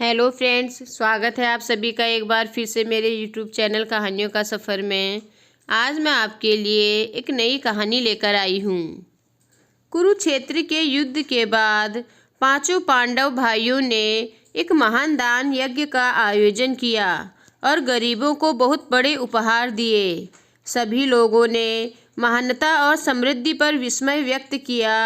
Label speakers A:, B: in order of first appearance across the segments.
A: Hello friends, स्वागत है आप सभी का एक बार फिर से मेरे यूट्यूब चैनल कहानियों का सफ़र में। आज मैं आपके लिए एक नई कहानी लेकर आई हूँ। कुरुक्षेत्र के युद्ध के बाद पांचों पांडव भाइयों ने एक महान दान यज्ञ का आयोजन किया और गरीबों को बहुत बड़े उपहार दिए। सभी लोगों ने महानता और समृद्धि पर विस्मय व्यक्त किया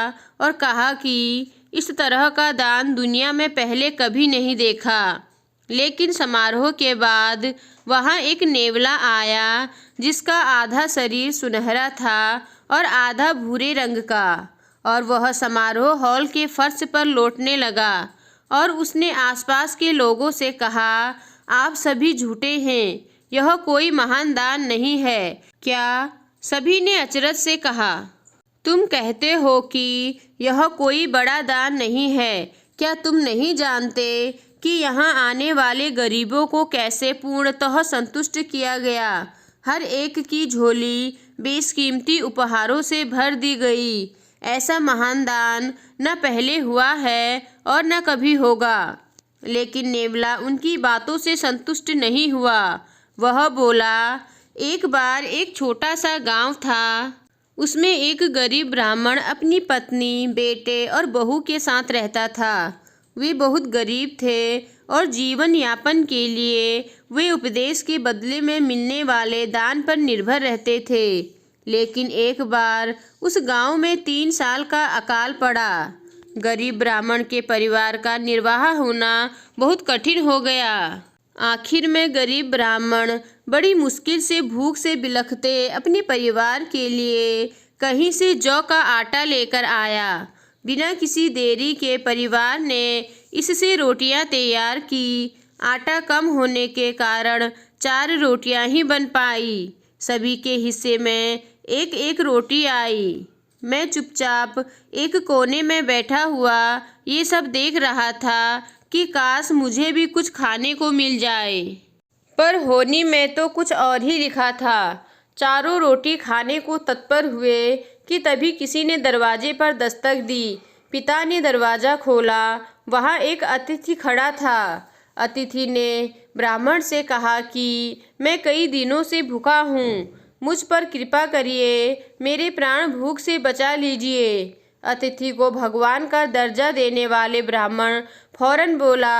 A: और कहा कि इस तरह का दान दुनिया में पहले कभी नहीं देखा। लेकिन समारोह के बाद वहाँ एक नेवला आया जिसका आधा शरीर सुनहरा था और आधा भूरे रंग का, और वह समारोह हॉल के फर्श पर लौटने लगा और उसने आसपास के लोगों से कहा, आप सभी झूठे हैं, यह कोई महान दान नहीं है। क्या? सभी ने अचरज से कहा। तुम कहते हो कि यह कोई बड़ा दान नहीं है। क्या तुम नहीं जानते कि यहाँ आने वाले गरीबों को कैसे पूर्णतः संतुष्ट किया गया? हर एक की झोली बेशकीमती उपहारों से भर दी गई। ऐसा महान दान न पहले हुआ है और न कभी होगा। लेकिन नेवला उनकी बातों से संतुष्ट नहीं हुआ। वह बोला, एक बार एक छोटा सा गांव था। उसमें एक गरीब ब्राह्मण अपनी पत्नी, बेटे और बहू के साथ रहता था। वे बहुत गरीब थे और जीवन यापन के लिए वे उपदेश के बदले में मिलने वाले दान पर निर्भर रहते थे। लेकिन एक बार उस गांव में 3 साल का अकाल पड़ा। गरीब ब्राह्मण के परिवार का निर्वाह होना बहुत कठिन हो गया। आखिर में गरीब ब्राह्मण बड़ी मुश्किल से भूख से बिलखते अपने परिवार के लिए कहीं से जौ का आटा लेकर आया। बिना किसी देरी के परिवार ने इससे रोटियां तैयार की। आटा कम होने के कारण 4 रोटियां ही बन पाई। सभी के हिस्से में एक एक रोटी आई। मैं चुपचाप एक कोने में बैठा हुआ ये सब देख रहा था कि काश मुझे भी कुछ खाने को मिल जाए। पर होनी में तो कुछ और ही लिखा था। चारों रोटी खाने को तत्पर हुए कि तभी किसी ने दरवाजे पर दस्तक दी। पिता ने दरवाज़ा खोला। वहाँ एक अतिथि खड़ा था। अतिथि ने ब्राह्मण से कहा कि मैं कई दिनों से भूखा हूँ, मुझ पर कृपा करिए, मेरे प्राण भूख से बचा लीजिए। अतिथि को भगवान का दर्जा देने वाले ब्राह्मण फौरन बोला,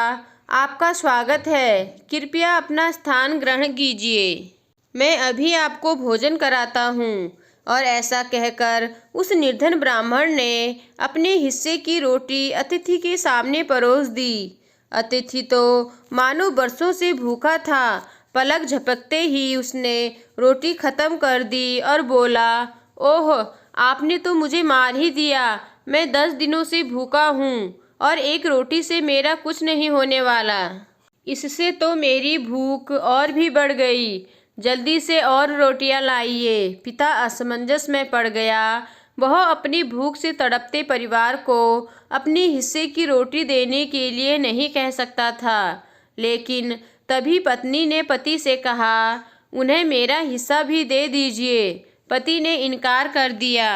A: आपका स्वागत है, कृपया अपना स्थान ग्रहण कीजिए, मैं अभी आपको भोजन कराता हूँ। और ऐसा कहकर उस निर्धन ब्राह्मण ने अपने हिस्से की रोटी अतिथि के सामने परोस दी। अतिथि तो मानो बरसों से भूखा था। पलक झपकते ही उसने रोटी खत्म कर दी और बोला, ओह, आपने तो मुझे मार ही दिया। मैं 10 दिनों से भूखा हूँ और एक रोटी से मेरा कुछ नहीं होने वाला। इससे तो मेरी भूख और भी बढ़ गई। जल्दी से और रोटियां लाइए। पिता असमंजस में पड़ गया। वह अपनी भूख से तड़पते परिवार को अपने हिस्से की रोटी देने के लिए नहीं कह सकता था। लेकिन तभी पत्नी ने पति से कहा, उन्हें मेरा हिस्सा भी दे दीजिए। पति ने इनकार कर दिया।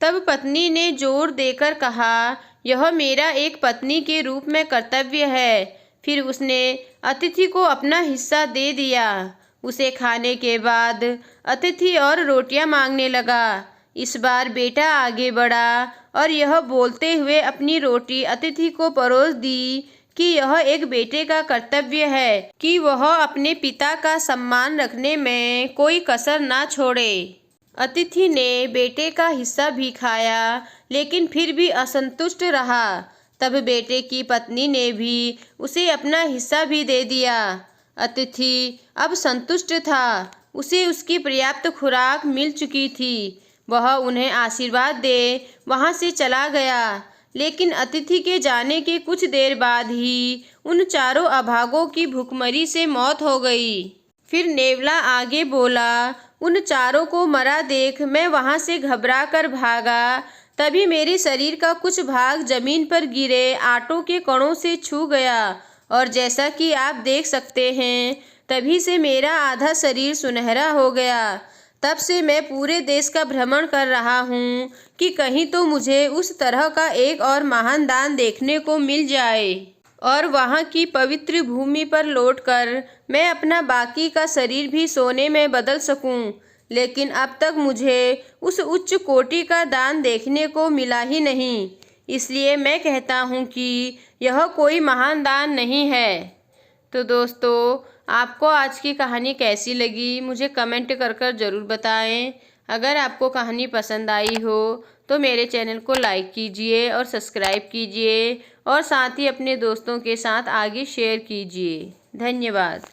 A: तब पत्नी ने जोर देकर कहा, यह मेरा एक पत्नी के रूप में कर्तव्य है। फिर उसने अतिथि को अपना हिस्सा दे दिया। उसे खाने के बाद अतिथि और रोटियां मांगने लगा। इस बार बेटा आगे बढ़ा और यह बोलते हुए अपनी रोटी अतिथि को परोस दी कि यह एक बेटे का कर्तव्य है कि वह अपने पिता का सम्मान रखने में कोई कसर ना छोड़े। अतिथि ने बेटे का हिस्सा भी खाया, लेकिन फिर भी असंतुष्ट रहा। तब बेटे की पत्नी ने भी उसे अपना हिस्सा भी दे दिया। अतिथि अब संतुष्ट था। उसे उसकी पर्याप्त खुराक मिल चुकी थी। वह उन्हें आशीर्वाद दे वहाँ से चला गया। लेकिन अतिथि के जाने के कुछ देर बाद ही उन चारों अभागों की भूखमरी से मौत हो गई। फिर नेवला आगे बोला, उन चारों को मरा देख मैं वहाँ से घबरा कर भागा। तभी मेरे शरीर का कुछ भाग जमीन पर गिरे आटों के कणों से छू गया और जैसा कि आप देख सकते हैं, तभी से मेरा आधा शरीर सुनहरा हो गया। तब से मैं पूरे देश का भ्रमण कर रहा हूँ कि कहीं तो मुझे उस तरह का एक और महान दान देखने को मिल जाए। और वहाँ की पवित्र भूमि पर लौटकर मैं अपना बाकी का शरीर भी सोने में बदल सकूं। लेकिन अब तक मुझे उस उच्च कोटि का दान देखने को मिला ही नहीं। इसलिए मैं कहता हूँ कि यह कोई महान दान नहीं है। तो दोस्तों, आपको आज की कहानी कैसी लगी मुझे कमेंट कर कर ज़रूर बताएं। अगर आपको कहानी पसंद आई हो तो मेरे चैनल को लाइक कीजिए और सब्सक्राइब कीजिए और साथ ही अपने दोस्तों के साथ आगे शेयर कीजिए। धन्यवाद।